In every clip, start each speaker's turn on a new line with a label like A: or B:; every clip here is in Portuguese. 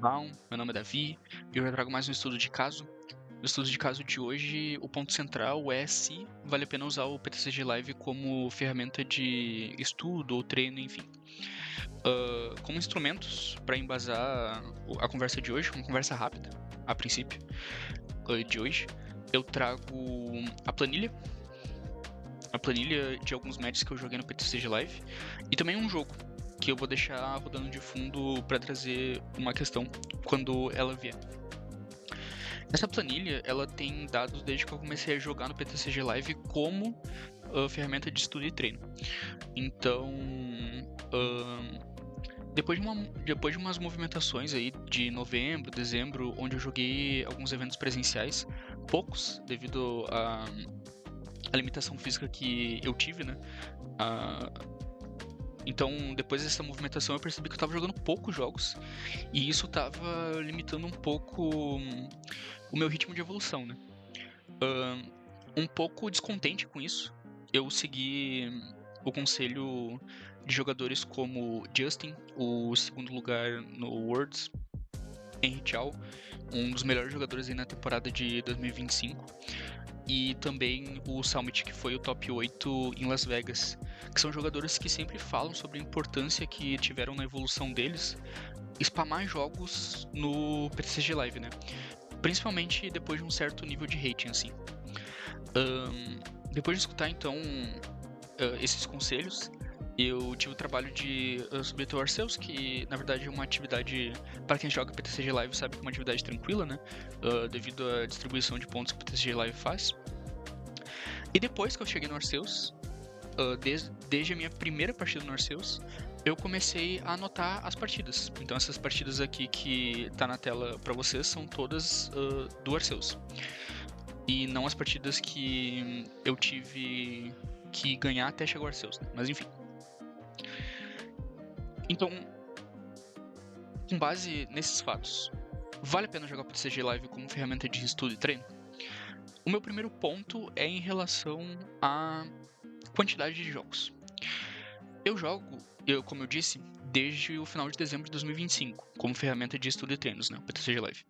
A: Brown, meu nome é Davi e eu já trago mais um estudo de caso. No estudo de caso de hoje, o ponto central é se vale a pena usar o PTCG Live como ferramenta de estudo ou treino, enfim. Como instrumentos para embasar a conversa de hoje, uma conversa rápida, a princípio, de hoje, eu trago a planilha de alguns matches que eu joguei no PTCG Live e também um jogo que eu vou deixar rodando de fundo para trazer uma questão quando ela vier. Essa planilha, ela tem dados desde que eu comecei a jogar no PTCG Live como ferramenta de estudo e treino. Então, depois de umas movimentações aí de novembro, dezembro, onde eu joguei alguns eventos presenciais, poucos devido à limitação física que eu tive, né? Então, depois dessa movimentação, eu percebi que eu estava jogando poucos jogos e isso estava limitando um pouco o meu ritmo de evolução, né? Um pouco descontente com isso, eu segui o conselho de jogadores como Justin, o segundo lugar no Worlds, Henry Chow, um dos melhores jogadores aí na temporada de 2025, e também o Salmit, que foi o top 8 em Las Vegas, que são jogadores que sempre falam sobre a importância que tiveram na evolução deles spamar jogos no PTCG Live, né? Principalmente depois de um certo nível de rating, assim. Depois de escutar, então, esses conselhos, eu tive o trabalho de submeter o Arceus, que na verdade é uma atividade, para quem joga PTCG Live sabe que é uma atividade tranquila, né? Devido à distribuição de pontos que o PTCG Live faz. E depois que eu cheguei no Arceus, desde a minha primeira partida no Arceus, eu comecei a anotar as partidas. Então essas partidas aqui que tá na tela para vocês são todas do Arceus. E não as partidas que eu tive que ganhar até chegar ao Arceus, né? Mas enfim. Então, com base nesses fatos, vale a pena jogar PTCG Live como ferramenta de estudo e treino? O meu primeiro ponto é em relação à quantidade de jogos. Eu jogo, como eu disse, desde o final de dezembro de 2025, como ferramenta de estudo e treinos, né? O PTCG Live.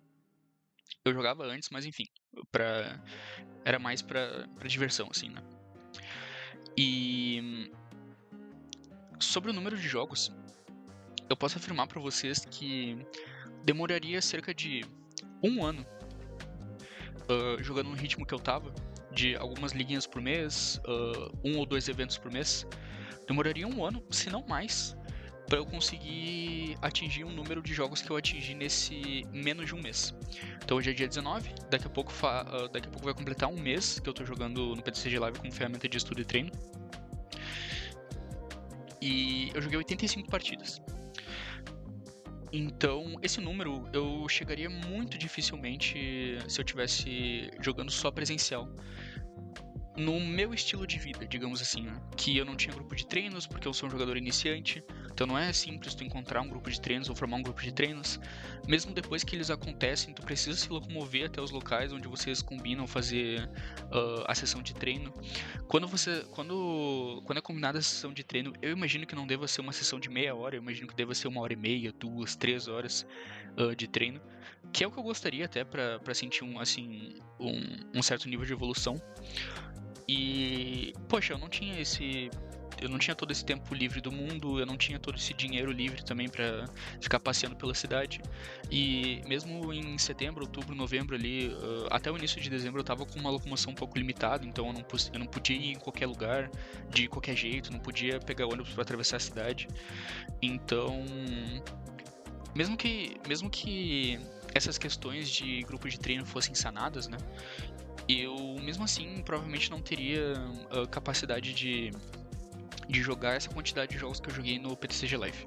A: Eu jogava antes, mas enfim, era mais pra diversão, assim, né? E sobre o número de jogos, eu posso afirmar pra vocês que demoraria cerca de um ano jogando no ritmo que eu tava, de algumas liguinhas por mês, 1 ou 2 eventos por mês. Demoraria um ano, se não mais, para eu conseguir atingir um número de jogos que eu atingi nesse menos de um mês. Então hoje é dia 19, daqui a pouco vai completar um mês que eu tô jogando no PTCG Live como ferramenta de estudo e treino. E eu joguei 85 partidas. Então, esse número eu chegaria muito dificilmente se eu tivesse jogando só presencial. No meu estilo de vida, digamos assim, né? Que eu não tinha grupo de treinos porque eu sou um jogador iniciante, então não é simples tu encontrar um grupo de treinos ou formar um grupo de treinos. Mesmo depois que eles acontecem, tu precisa se locomover até os locais onde vocês combinam fazer a sessão de treino. Quando é combinada a sessão de treino, eu imagino que não deva ser uma sessão de meia hora, eu imagino que deva ser 1h30, 2, 3 horas de treino, que é o que eu gostaria até para sentir um certo nível de evolução. E, poxa, eu não tinha todo esse tempo livre do mundo, eu não tinha todo esse dinheiro livre também pra ficar passeando pela cidade. E mesmo em setembro, outubro, novembro ali, até o início de dezembro eu tava com uma locomoção um pouco limitada, então eu não podia ir em qualquer lugar, de qualquer jeito, não podia pegar ônibus pra atravessar a cidade. Então, mesmo que essas questões de grupo de treino fossem sanadas, né? Eu, mesmo assim, provavelmente não teria capacidade de jogar essa quantidade de jogos que eu joguei no PTCG Live.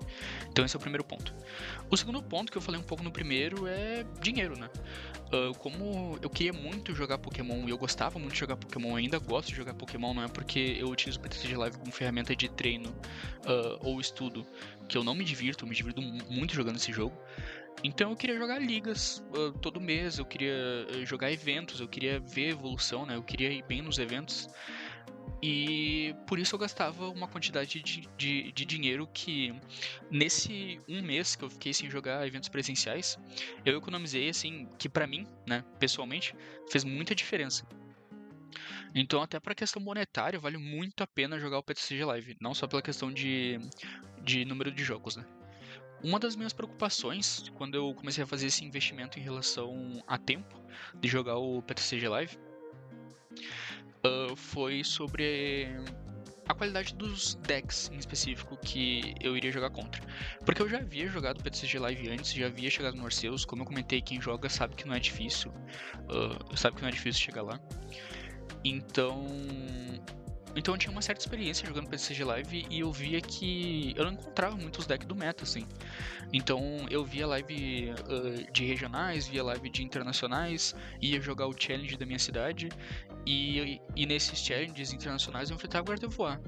A: Então esse é o primeiro ponto. O segundo ponto que eu falei um pouco no primeiro é dinheiro, né? Como eu queria muito jogar Pokémon e eu gostava muito de jogar Pokémon, ainda gosto de jogar Pokémon, não é porque eu utilizo o PTCG Live como ferramenta de treino ou estudo que eu não me divirto, eu me divirto muito jogando esse jogo. Então eu queria jogar ligas todo mês, eu queria jogar eventos, eu queria ver evolução, né? Eu queria ir bem nos eventos. E por isso eu gastava uma quantidade de dinheiro que, nesse um mês que eu fiquei sem jogar eventos presenciais, eu economizei, assim, que pra mim, né, pessoalmente, fez muita diferença. Então, até pra questão monetária, vale muito a pena jogar o PTCG Live, não só pela questão de número de jogos, né. Uma das minhas preocupações, quando eu comecei a fazer esse investimento em relação a tempo de jogar o PTCG Live, foi sobre a qualidade dos decks em específico que eu iria jogar contra. Porque eu já havia jogado PTCG Live antes, já havia chegado no Arceus, como eu comentei, quem joga sabe que não é difícil, sabe que não é difícil chegar lá. Então eu tinha uma certa experiência jogando PTCG Live e eu via que eu não encontrava muitos decks do meta, assim. Então eu via live de regionais, via live de internacionais, ia jogar o challenge da minha cidade e nesses challenges internacionais eu enfrentava Gardevoir.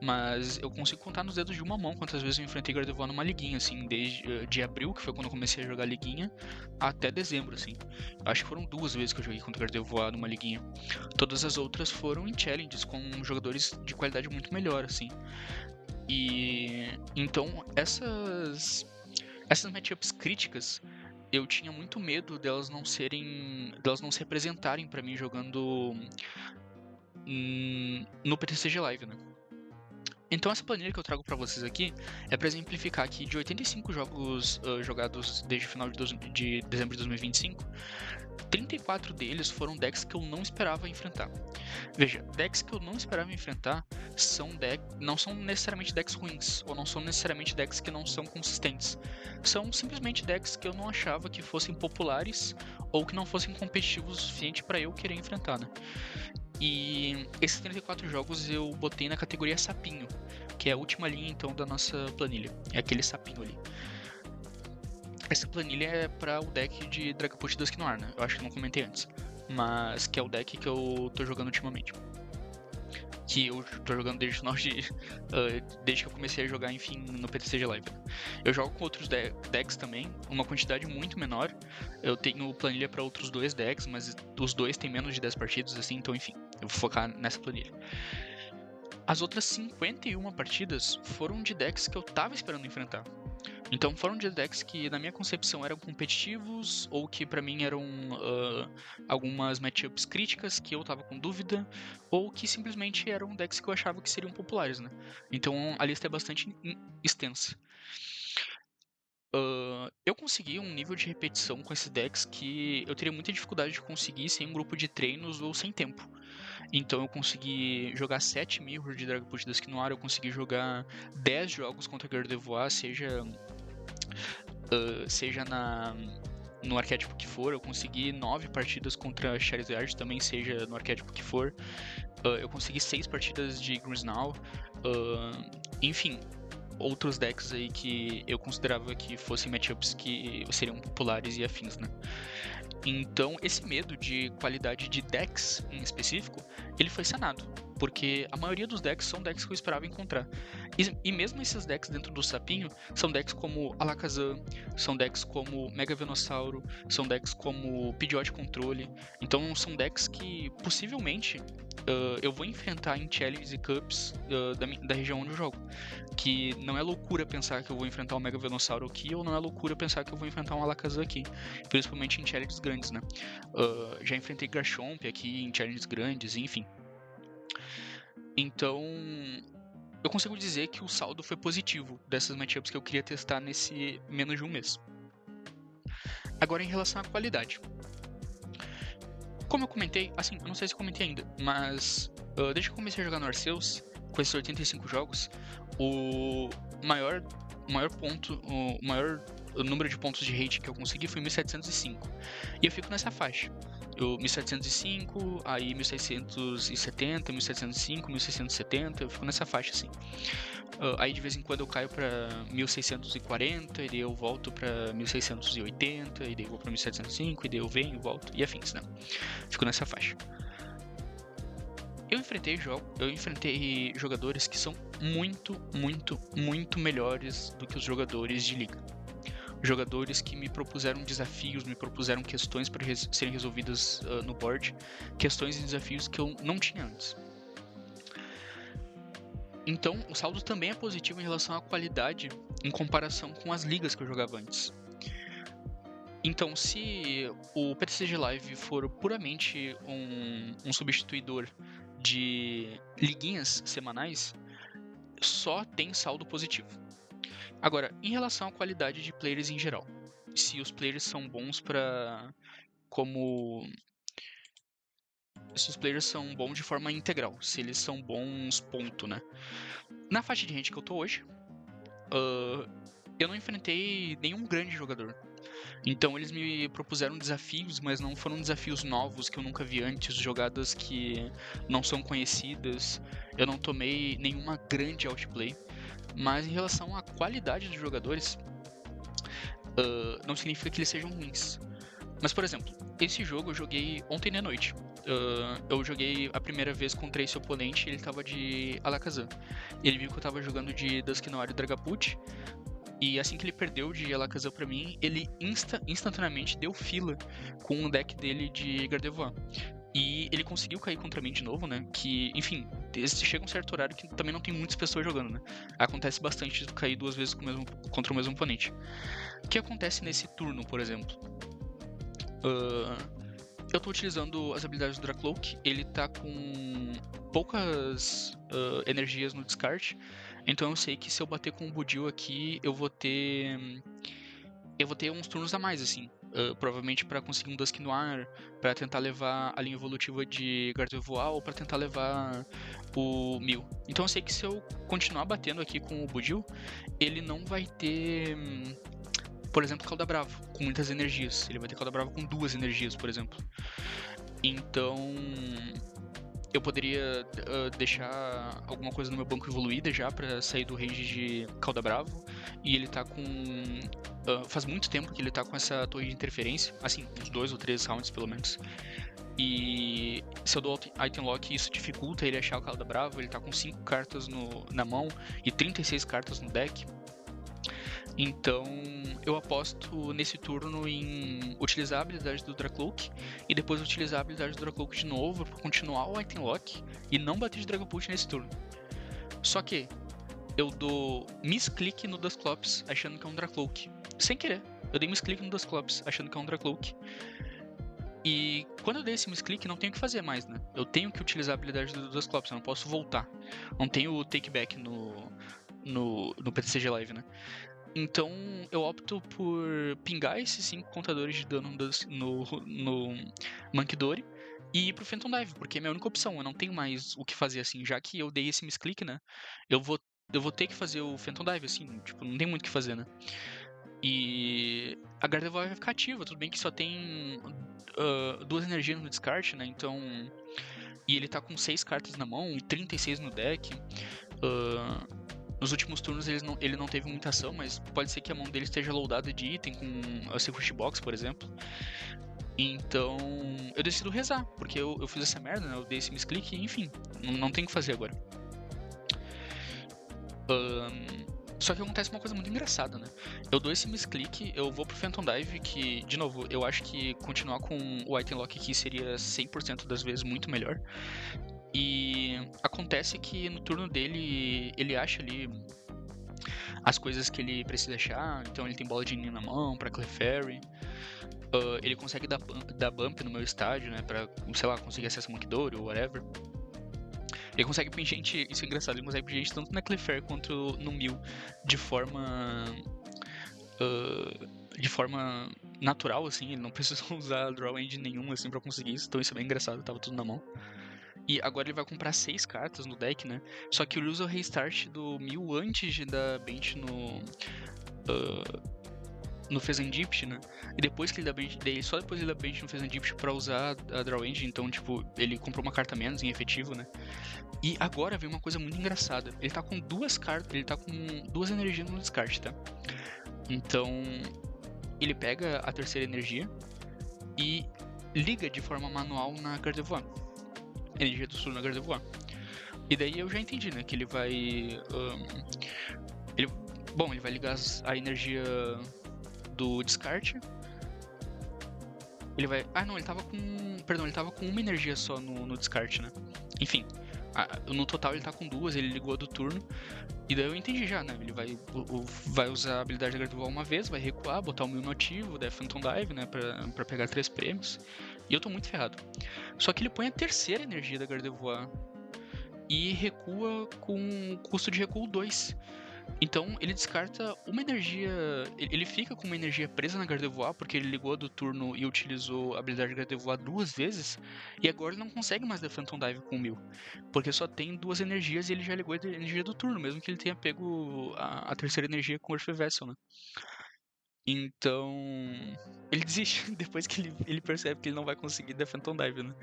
A: Mas eu consigo contar nos dedos de uma mão quantas vezes eu enfrentei Gardevoir numa liguinha, assim, desde de abril, que foi quando eu comecei a jogar liguinha, até dezembro, assim. Acho que foram 2 vezes que eu joguei contra Gardevoir numa liguinha. Todas as outras foram em challenges com jogadores de qualidade muito melhor, assim. E então essas matchups críticas, eu tinha muito medo delas não se representarem pra mim jogando no PTCG Live, né? Então essa planilha que eu trago pra vocês aqui é pra exemplificar que de 85 jogos jogados desde o final de dezembro de 2025, 34 deles foram decks que eu não esperava enfrentar. Veja, decks que eu não esperava enfrentar não são necessariamente decks ruins, ou não são necessariamente decks que não são consistentes. São simplesmente decks que eu não achava que fossem populares ou que não fossem competitivos o suficiente para eu querer enfrentar, né? E esses 34 jogos eu botei na categoria sapinho, que é a última linha então da nossa planilha. É aquele sapinho ali. Essa planilha é para o deck de Dragapult Dusknoir, né? Eu acho que não comentei antes. Mas que é o deck que eu tô jogando ultimamente. Que eu tô jogando desde o final desde que eu comecei a jogar, enfim, no PTCG Live. Eu jogo com outros decks também, uma quantidade muito menor. Eu tenho planilha para outros 2 decks, mas os 2 têm menos de 10 partidas, assim, então enfim, eu vou focar nessa planilha. As outras 51 partidas foram de decks que eu tava esperando enfrentar. Então foram de decks que na minha concepção eram competitivos ou que pra mim eram algumas matchups críticas que eu tava com dúvida ou que simplesmente eram decks que eu achava que seriam populares, né? Então a lista é bastante extensa. Eu consegui um nível de repetição com esses decks que eu teria muita dificuldade de conseguir sem um grupo de treinos ou sem tempo. Então eu consegui jogar 7 Mirror de Dragapult Dusknoir, eu consegui jogar 10 jogos contra Gardevoir, seja no arquétipo que for. Eu consegui 9 partidas contra Charizard, também seja no arquétipo que for. Eu consegui 6 partidas de Grimmsnarl. Enfim, outros decks aí que eu considerava que fossem matchups que seriam populares e afins, né? Então, esse medo de qualidade de decks em específico, ele foi sanado, porque a maioria dos decks são decks que eu esperava encontrar. E mesmo esses decks dentro do sapinho, são decks como Alakazam, são decks como Mega Venossauro, são decks como Pidgeot Controle. Então, são decks que possivelmente eu vou enfrentar em Challenges e Cups da região onde eu jogo. Que não é loucura pensar que eu vou enfrentar um Mega Venossauro aqui, ou não é loucura pensar que eu vou enfrentar um Alakazam aqui. Principalmente em challenges grandes, né? Já enfrentei Garchomp aqui em challenges grandes, enfim. Então, eu consigo dizer que o saldo foi positivo dessas matchups que eu queria testar nesse menos de um mês. Agora, em relação à qualidade. Como eu comentei, assim, eu não sei se eu comentei ainda, mas desde que eu comecei a jogar no Arceus, com esses 85 jogos, o maior número de pontos de rating que eu consegui foi 1705. E eu fico nessa faixa. 1705, aí 1670, 1705, 1670, eu fico nessa faixa assim. Aí de vez em quando eu caio pra 1640, e daí eu volto pra 1680, e daí eu vou pra 1705, e daí eu venho e volto, e afins, né? Fico nessa faixa. Eu enfrentei jogadores que são muito, muito, muito melhores do que os jogadores de liga. Jogadores que me propuseram desafios, me propuseram questões para serem resolvidas no board, questões e desafios que eu não tinha antes. Então, o saldo também é positivo em relação à qualidade em comparação com as ligas que eu jogava antes. Então, se o PTCG Live for puramente um substituidor de liguinhas semanais, só tem saldo positivo. Agora, em relação à qualidade de players em geral, se os players são bons se os players são bons de forma integral, se eles são bons, ponto, né? Na faixa de range que eu tô hoje, eu não enfrentei nenhum grande jogador. Então eles me propuseram desafios, mas não foram desafios novos que eu nunca vi antes, jogadas que não são conhecidas. Eu não tomei nenhuma grande outplay. Mas em relação à qualidade dos jogadores, não significa que eles sejam ruins. Mas, por exemplo, esse jogo eu joguei ontem de noite. Eu joguei a primeira vez contra esse oponente e ele tava de Alakazam. Ele viu que eu tava jogando de Dusknoir e Dragapult. E assim que ele perdeu de Alakazam pra mim, ele instantaneamente deu fila com o deck dele de Gardevoir. E ele conseguiu cair contra mim de novo, né? Que, enfim, chega um certo horário que também não tem muitas pessoas jogando, né? Acontece bastante de tu cair 2 vezes contra o mesmo oponente. O que acontece nesse turno, por exemplo? Eu tô utilizando as habilidades do Dracloak. Ele tá com poucas energias no descarte. Então eu sei que se eu bater com o Budil aqui, eu vou ter uns turnos a mais, assim. Provavelmente para conseguir um Dusknoir, para tentar levar a linha evolutiva de Gardevoir ou para tentar levar o Mew. Então eu sei que se eu continuar batendo aqui com o Budil, ele não vai ter, por exemplo, Cauda Bravo com muitas energias. Ele vai ter Cauda Bravo com 2 energias, por exemplo. Então eu poderia deixar alguma coisa no meu banco evoluída já pra sair do range de Cauda Bravo. E ele tá com... faz muito tempo que ele tá com essa torre de interferência. Assim, uns 2 ou 3 rounds pelo menos. E se eu dou Item Lock, isso dificulta ele achar o Cauda Bravo. Ele tá com 5 cartas na mão e 36 cartas no deck. Então eu aposto nesse turno em utilizar a habilidade do Dracloak e depois utilizar a habilidade do Dracloak de novo para continuar o Item Lock e não bater de Dragapult nesse turno. Só que eu dou misclick no Dusclops achando que é um Dracloak. Sem querer, eu dei misclick no Dusclops achando que é um Dracloak. E quando eu dei esse misclick, não tenho o que fazer mais, né? Eu tenho que utilizar a habilidade do Dusclops, eu não posso voltar. Não tenho o take back no PTCG Live, né? Então eu opto por pingar esses 5 contadores de dano no Munkidori e ir pro Phantom Dive, porque é a minha única opção. Eu não tenho mais o que fazer assim, já que eu dei esse misclick, né? Eu vou ter que fazer o Phantom Dive, assim, tipo, não tem muito o que fazer, né? E a Gardevoir vai ficar ativa, tudo bem que só tem 2 energias no descarte, né? Então. E ele tá com 6 cartas na mão e 36 no deck. Nos últimos turnos ele não teve muita ação, mas pode ser que a mão dele esteja loadada de item com a Secret Box, por exemplo. Então eu decido rezar, porque eu fiz essa merda, né? Eu dei esse misclick e enfim, não tem o que fazer agora. Só que acontece uma coisa muito engraçada, né? Eu dou esse misclick, eu vou pro Phantom Dive, que, de novo, eu acho que continuar com o Item Lock aqui seria 100% das vezes muito melhor. E acontece que no turno dele, ele acha ali as coisas que ele precisa achar. Então ele tem bola de ninho na mão pra Clefairy. Ele consegue dar bump no meu estádio, né? Pra, sei lá, conseguir acesso a Munkidori ou whatever. Ele consegue pingente, isso é engraçado, ele consegue pingente tanto na Clefairy quanto no Mew de forma natural, assim. Ele não precisa usar draw engine nenhum, assim, pra conseguir isso. Então isso é bem engraçado, tava tudo na mão. E agora ele vai comprar 6 cartas no deck, né? Só que ele usa o restart do Mew antes de dar bench no Fezandiped, né? E depois que ele dá bench, só depois ele dá bench no Fezandiped pra usar a Draw Engine. Então, tipo, ele comprou uma carta menos em efetivo, né? E agora vem uma coisa muito engraçada. Ele tá com 2 cartas, ele tá com 2 energias no descarte, tá? Então, ele pega a terceira energia e liga de forma manual na Gardevoir. Energia do turno na Gardevoir. E daí eu já entendi, né? Que ele vai... ele vai ligar a energia do descarte. Ele vai... Ah, não, ele tava com... Perdão, ele tava com uma energia só no descarte, né? Enfim. No total ele tá com duas, ele ligou a do turno. E daí eu entendi já, né? Ele vai usar a habilidade da Gardevoir uma vez, vai recuar, botar o Mil no ativo, daí Phantom Dive, né? Pra pegar 3 prêmios. E eu tô muito ferrado. Só que ele põe a terceira energia da Gardevoir e recua com custo de recuo 2. Então ele descarta uma energia. Ele fica com uma energia presa na Gardevoir, porque ele ligou a do turno e utilizou a habilidade de Gardevoir 2 vezes. E agora ele não consegue mais dar Phantom Dive com o Mil. Porque só tem 2 energias e ele já ligou a energia do turno, mesmo que ele tenha pego a terceira energia com o Earth Vessel, né? Então. Ele desiste depois que ele percebe que ele não vai conseguir dar Phantom Dive, né?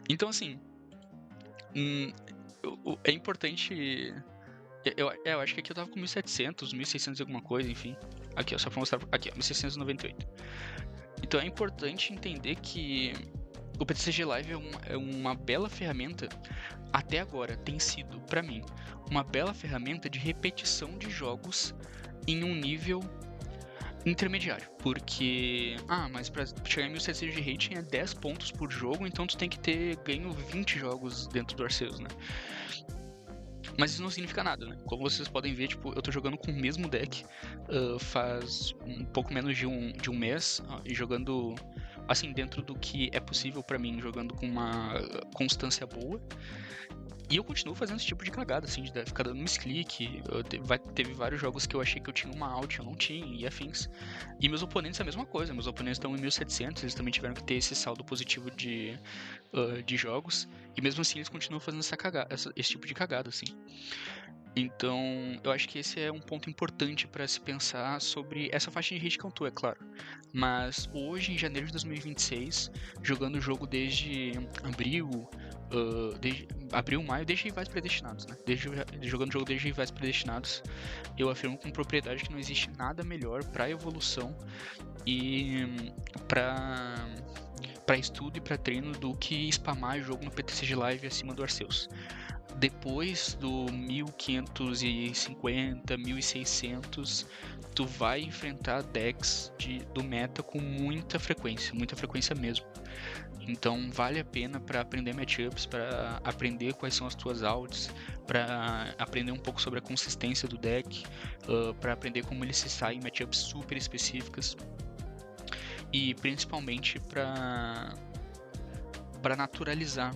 A: Então assim. hum, É importante. Eu acho que aqui eu tava com 1700, 1600 e alguma coisa, enfim. Aqui, ó, só pra mostrar. Aqui, ó, 1698. Então é importante entender que o PTCG Live é uma bela ferramenta, até agora tem sido, pra mim, uma bela ferramenta de repetição de jogos em um nível intermediário. Porque, mas pra chegar em 1700 de rating é 10 pontos por jogo, então tu tem que ter ganho 20 jogos dentro do Arceus, né? Mas isso não significa nada, né? Como vocês podem ver, tipo, eu tô jogando com o mesmo deck faz um pouco menos de um mês e jogando, assim, dentro do que é possível pra mim, jogando com uma constância boa. E eu continuo fazendo esse tipo de cagada, assim, de ficar dando misclick. Teve vários jogos que eu achei que eu tinha uma out, eu não tinha, e afins. E meus oponentes é a mesma coisa, meus oponentes estão em 1700, eles também tiveram que ter esse saldo positivo de jogos. E mesmo assim eles continuam fazendo esse tipo de cagada, assim. Então, eu acho que esse é um ponto importante para se pensar sobre essa faixa de rate que eu tô, é claro. Mas hoje, em janeiro de 2026, jogando o jogo desde abril, maio, desde Rivais Predestinados, né? Jogando o jogo desde Rivais Predestinados, eu afirmo com propriedade que não existe nada melhor para evolução e para estudo e para treino do que spamar jogo no PTCG Live acima do Arceus. Depois do 1550, 1600, tu vai enfrentar decks do meta com muita frequência mesmo. Então vale a pena para aprender matchups, para aprender quais são as tuas alts, para aprender um pouco sobre a consistência do deck, para aprender como ele se sai em matchups super específicas e principalmente para naturalizar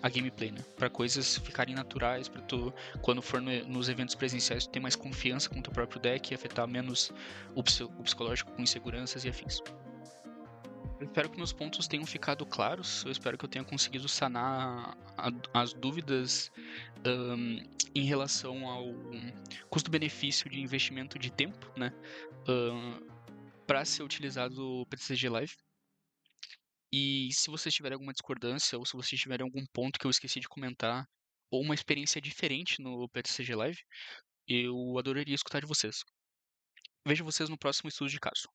A: a gameplay, né? Para coisas ficarem naturais, para tu, quando for nos eventos presenciais, tu ter mais confiança com o teu próprio deck e afetar menos o psicológico com inseguranças e afins. Eu espero que meus pontos tenham ficado claros. Eu espero que eu tenha conseguido sanar as dúvidas em relação ao custo-benefício de investimento de tempo, né? Para ser utilizado o PTCG Live. E se vocês tiverem alguma discordância ou se vocês tiverem algum ponto que eu esqueci de comentar ou uma experiência diferente no PTCG Live, eu adoraria escutar de vocês. Vejo vocês no próximo estudo de caso.